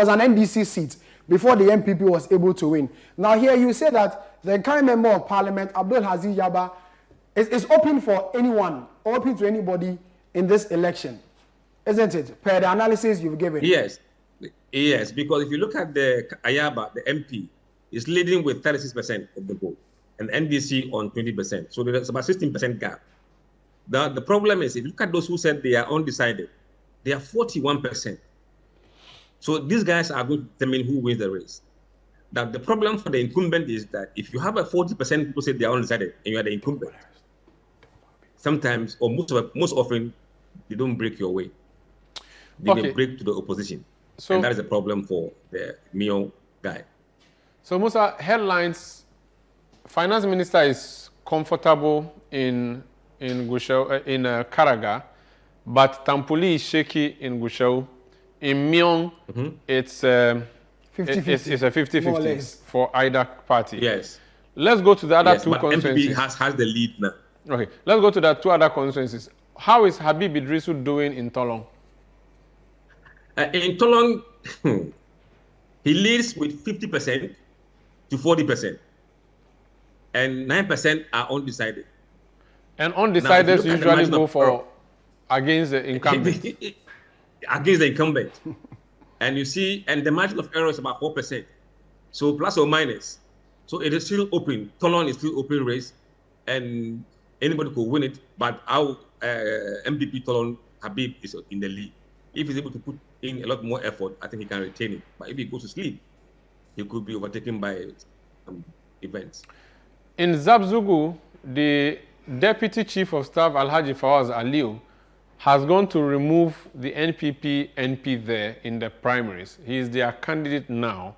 an NDC seat before the MPP was able to win. Now here you say that the current member of parliament, Abdul Aziz Yaba, is open for anyone, open to anybody in this election, isn't it? Per the analysis you've given. Yes, because if you look at the Ayaba, the MP, is leading with 36% of the vote, and NDC on 20%. So there's about 16% gap. The problem is, if you look at those who said they are undecided, they are 41%. So these guys are going to determine who wins the race. Now, the problem for the incumbent is that if you have a 40% people say they are undecided and you are the incumbent, sometimes, or most often, they don't break your way. They may break to the opposition. So, and that is a problem for the Mio guy. So, Musa, headlines, Finance Minister is comfortable in Karaga, but Tampoli is shaky in Gusau. In Myong, it's a 50-50 for either party. Yes. Let's go to the other two constituencies. MPP has the lead now. Okay, let's go to the two other constituencies. How is Habib Idrisu doing in Tolong? In Tolong, he leads with 50% to 40%, and 9% are undecided. And undecideds usually go for against the incumbent. Against the incumbent. And you see, and the margin of error is about 4%. So plus or minus. So it is still open. Tolong is still open race, and anybody could win it. But our MPP Tolong Habib is in the lead. If he's able to put in a lot more effort, I think he can retain it. But if he goes to sleep, he could be overtaken by events. In Zabzugu, the Deputy Chief of Staff Alhaji Fawaz Aliu has gone to remove the NPP NP there in the primaries. He is their candidate now.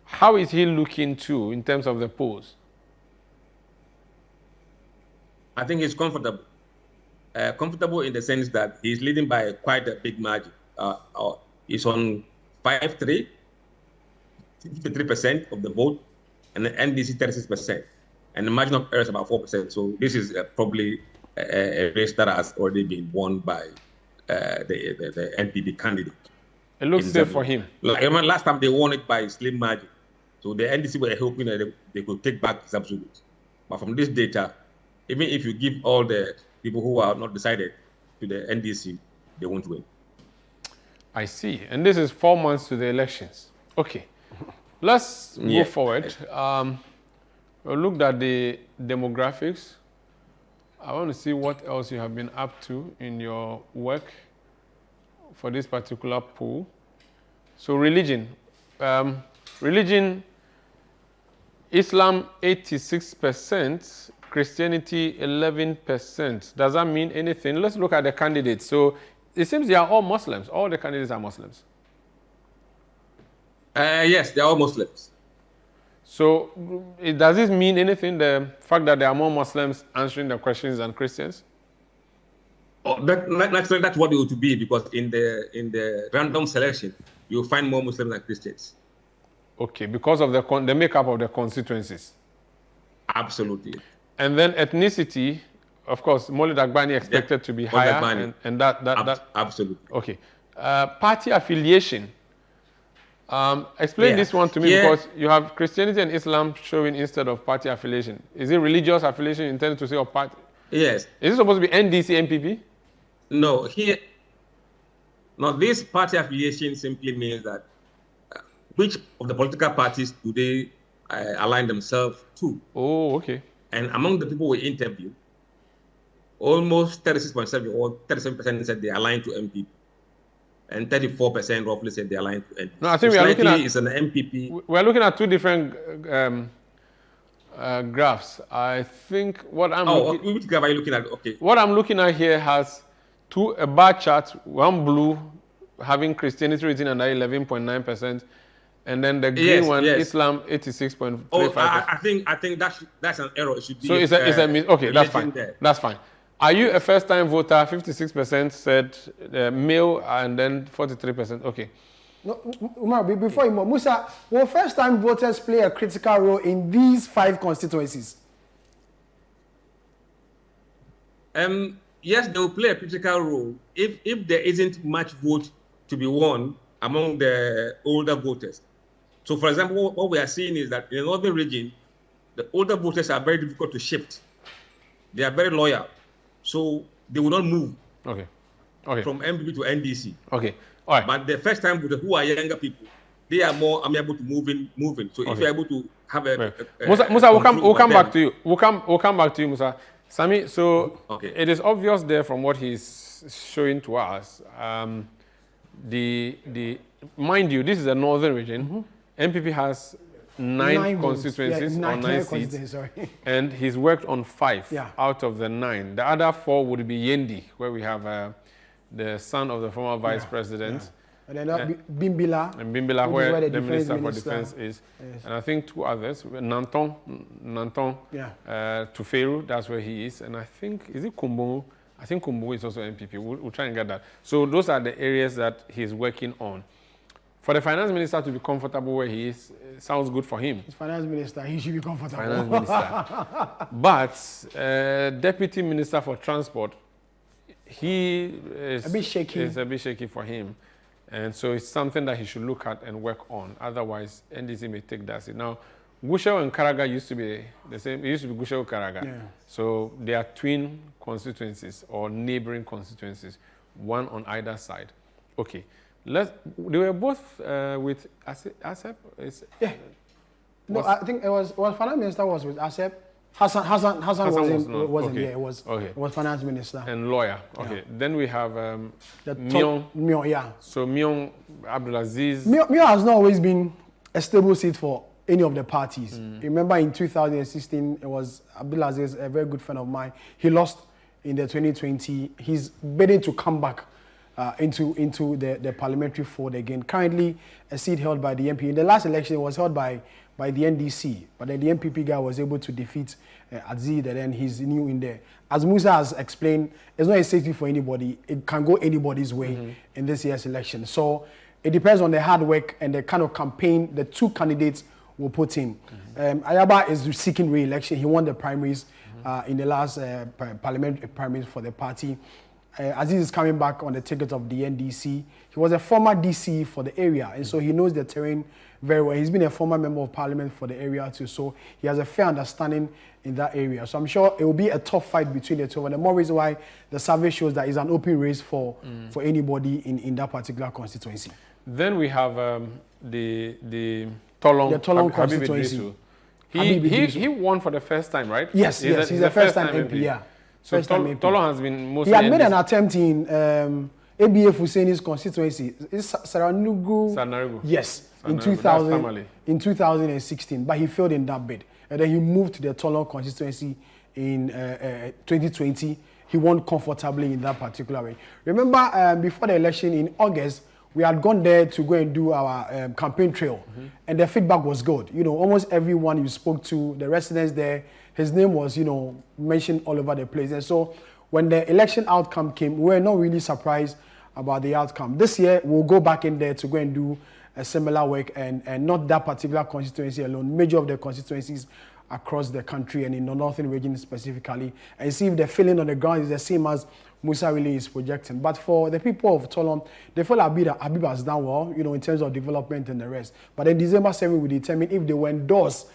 How is he looking to in terms of the polls? I think he's comfortable. Comfortable in the sense that he's leading by quite a big margin. is on 5-3, 53% of the vote, and the NDC 36%. And the margin of error is about 4%. So this is probably a race that has already been won by the NPP candidate. It looks safe for him. Like, I remember last time they won it by a slim margin. So the NDC were hoping that they could take back the substitutes. But from this data, even if you give all the people who are not decided to the NDC, they won't win. I see. And this is 4 months to the elections. Okay. Let's move forward. We looked at the demographics. I want to see what else you have been up to in your work for this particular poll. So religion. Religion, Islam 86%, Christianity 11%. Does that mean anything? Let's look at the candidates. So it seems they are all Muslims. All the candidates are Muslims. Yes, they're all Muslims. So does this mean anything, the fact that there are more Muslims answering the questions than Christians? Oh, that's what it would be, because in the random selection, you'll find more Muslims than Christians. Okay, because of the makeup of the constituencies. Absolutely. And then ethnicity, of course, Maulid Agbani expected to be higher, and that absolutely. Okay. Party affiliation. Explain this one to me, because you have Christianity and Islam showing instead of party affiliation. Is it religious affiliation intended to say, or party? Yes. Is it supposed to be NDC, NPP? No, this party affiliation simply means that which of the political parties do they align themselves to? Oh, okay. And among the people we interviewed, almost 36.7 or 37% said they align to MPP. And 34% roughly said they align to NPP. No, I think we are looking at is an MPP. We're looking at two different graphs. I think what I'm which graph are you looking at? Okay. What I'm looking at here has a bar chart, one blue having Christianity rating under 11.9%, and then the green one, Islam 86.35%. Oh, I think that's an error. It should be. So it's a okay. That's fine. That's fine. Are you a first-time voter? 56% said male, and then 43%. Okay. No, Umar, before you move, Musa, will first-time voters play a critical role in these 5 constituencies? Yes, they will play a critical role if there isn't much vote to be won among the older voters. So, for example, what we are seeing is that in the northern region, the older voters are very difficult to shift. They are very loyal. So they will not move from MPP to NDC. Okay. All right. But the first time voters who are younger people, they are more able to move in. So if you're able to have Musa, we'll come back to you. We'll come back to you, Musa. Sami, so it is obvious there from what he's showing to us. Mind you, this is a northern region. MPP has 9 constituencies or 9 seats, and he's worked on 5 out of the 9. The other 4 would be Yendi, where we have the son of the former vice president. And then Bimbila. And Bimbila, where the Minister for Defense is. Yes. And I think 2 others, Nanton Tuferu, that's where he is. And I think, is it Kumbu? I think Kumbu is also MPP. We'll try and get that. So those are the areas that he's working on. For the finance minister to be comfortable where he is, sounds good for him. He's finance minister, he should be comfortable. Finance minister. But deputy minister for transport, he is a bit shaky. It's a bit shaky for him. And so it's something that he should look at and work on. Otherwise, NDC may take that seat. Now, Gusau and Karaga used to be the same. It used to be Gusau Karaga. Yeah. So they are twin constituencies or neighboring constituencies, one on either side. Okay. They were both with ASEP? Yeah. No, I think it was finance minister was with ASEP. Hassan wasn't there. It was finance minister. And lawyer. Okay. Yeah. Then we have Mion, yeah. So Mion Abdulaziz. Mion has not always been a stable seat for any of the parties. Remember in 2016, it was Abdulaziz, a very good friend of mine. He lost in the 2020. He's bidding to come back into the parliamentary fold again. Currently, a seat held by the MP. In the last election, it was held by the NDC, but then the MPP guy was able to defeat Azid, and then he's new in there. As Musa has explained, it's not a safety for anybody. It can go anybody's way in this year's election. So it depends on the hard work and the kind of campaign the two candidates will put in. Ayaba is seeking re-election. He won the primaries in the last parliamentary primaries for the party. Aziz is coming back on the ticket of the NDC. He was a former DC for the area, and so he knows the terrain very well. He's been a former member of parliament for the area too, so he has a fair understanding in that area. So I'm sure it will be a tough fight between the two. And the more reason why the survey shows that it's an open race for anybody in that particular constituency. Then we have the Tolong, the Tolong constituency. He won for the first time, right? Yes, he's the first time MP. Yeah. So Tolong has been mostly. He had made an attempt in ABF Husseini's constituency. It's Sanarugu. Yes, in 2016, but he failed in that bid. And then he moved to the Tolong constituency in 2020. He won comfortably in that particular way. Remember, before the election in August, we had gone there to go and do our campaign trail, and the feedback was good. You know, almost everyone you spoke to, the residents there, his name was, you know, mentioned all over the place. And so when the election outcome came, we were not really surprised about the outcome. This year, we'll go back in there to go and do a similar work, and not that particular constituency alone, major of the constituencies across the country and in the northern region specifically, and see if the feeling on the ground is the same as Musa really is projecting. But for the people of Tolong, they feel Habib has done well, you know, in terms of development and the rest. But then December 7 will determine if they will endorse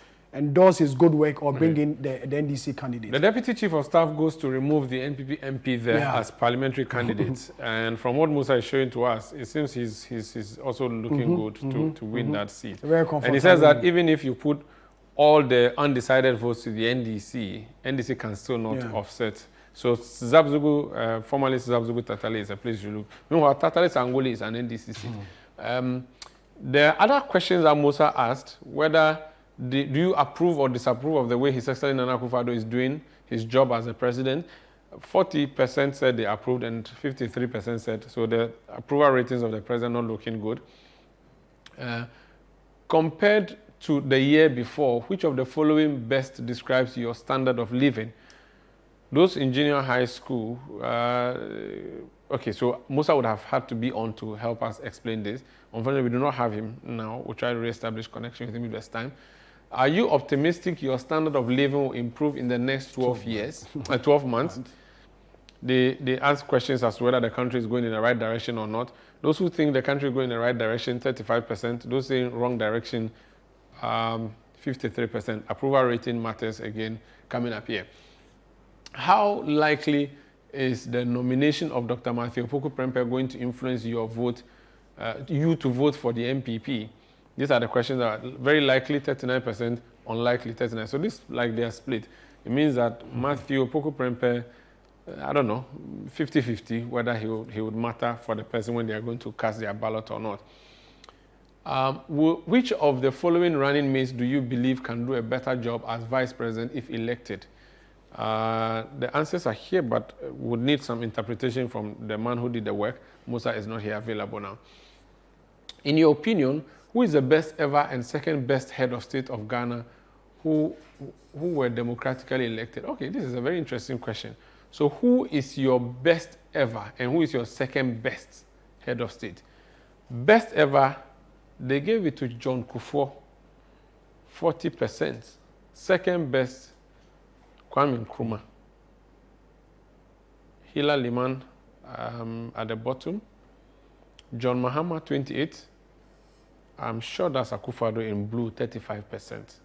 his good work or bring in the NDC candidate. The Deputy Chief of Staff goes to remove the NPP MP there as parliamentary candidates. And from what Musa is showing to us, it seems he's also looking good to win that seat. Very comfortable. And he says that even if you put all the undecided votes to the NDC can still not offset. So Zabzugu, formerly Zabzugu Tatale, is a place you look. Meanwhile, Tatale Sangoli is an NDC seat. The other questions that Musa asked, whether do you approve or disapprove of the way His Excellency Nana Akufo-Addo is doing his job as a president? 40% said they approved and 53% said, so the approval ratings of the president not looking good. Compared to the year before, which of the following best describes your standard of living? Those in junior high school, okay, so Musa would have had to be on to help us explain this. Unfortunately, we do not have him now. We'll try to re-establish connection with him if there's time. Are you optimistic your standard of living will improve in the next 12 months? They ask questions as to whether the country is going in the right direction or not. Those who think the country is going in the right direction, 35%. Those saying wrong direction, 53%. Approval rating matters again coming up here. How likely is the nomination of Dr. Matthew Opoku Prempeh going to influence your vote, you to vote for the MPP? These are the questions that are very likely 39%, unlikely 39%. So this, like, they are split. It means that Matthew Opoku Prempeh, I don't know, 50-50, whether he would matter for the person when they are going to cast their ballot or not. Which of the following running mates do you believe can do a better job as vice president if elected? The answers are here, but would need some interpretation from the man who did the work. Musa is not here available now. In your opinion, who is the best ever and second best head of state of Ghana who were democratically elected? Okay, this is a very interesting question. So who is your best ever and who is your second best head of state? Best ever, they gave it to John Kufuor, 40%. Second best, Kwame Nkrumah. Hila Liman at the bottom. John Mahama, 28. I'm sure that's Akufo-Addo in blue, 35%.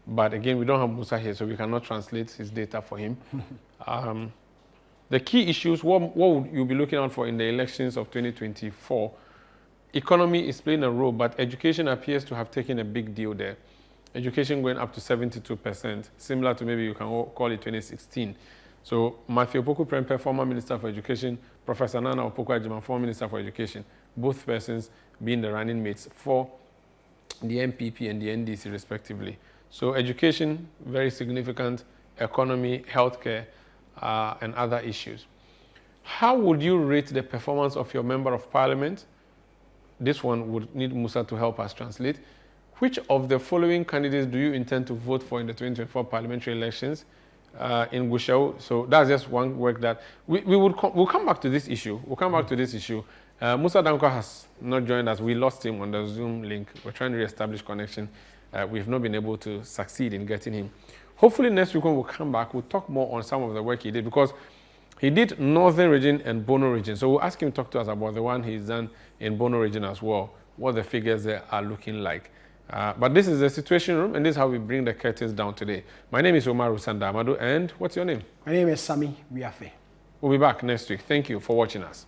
But again, we don't have Musa here, so we cannot translate his data for him. The key issues, what would you be looking out for in the elections of 2024? Economy is playing a role, but education appears to have taken a big deal there. Education going up to 72%, similar to maybe you can call it 2016. So Matthew Opoku Prempeh, former Minister for Education, Professor Nana Opoku-Agyeman, former Minister for Education, both persons being the running mates for the MPP and the NDC respectively. So education, very significant, economy, healthcare, and other issues. How would you rate the performance of your Member of Parliament? This one would need Musa to help us translate. Which of the following candidates do you intend to vote for in the 2024 parliamentary elections in Gusau? So that's just one work that we'll come back to this issue. We'll come back to this issue Musa Danko has not joined us. We lost him on the Zoom link. We're trying to re-establish connection. We've not been able to succeed in getting him. Hopefully next week when we'll come back, we'll talk more on some of the work he did, because he did Northern Region and Bono Region. So we'll ask him to talk to us about the one he's done in Bono Region as well, what the figures there are looking like. But this is the Situation Room, and this is how we bring the curtains down today. My name is Omar Rusanda Amadu, and what's your name? My name is Sami Wiafe. We'll be back next week. Thank you for watching us.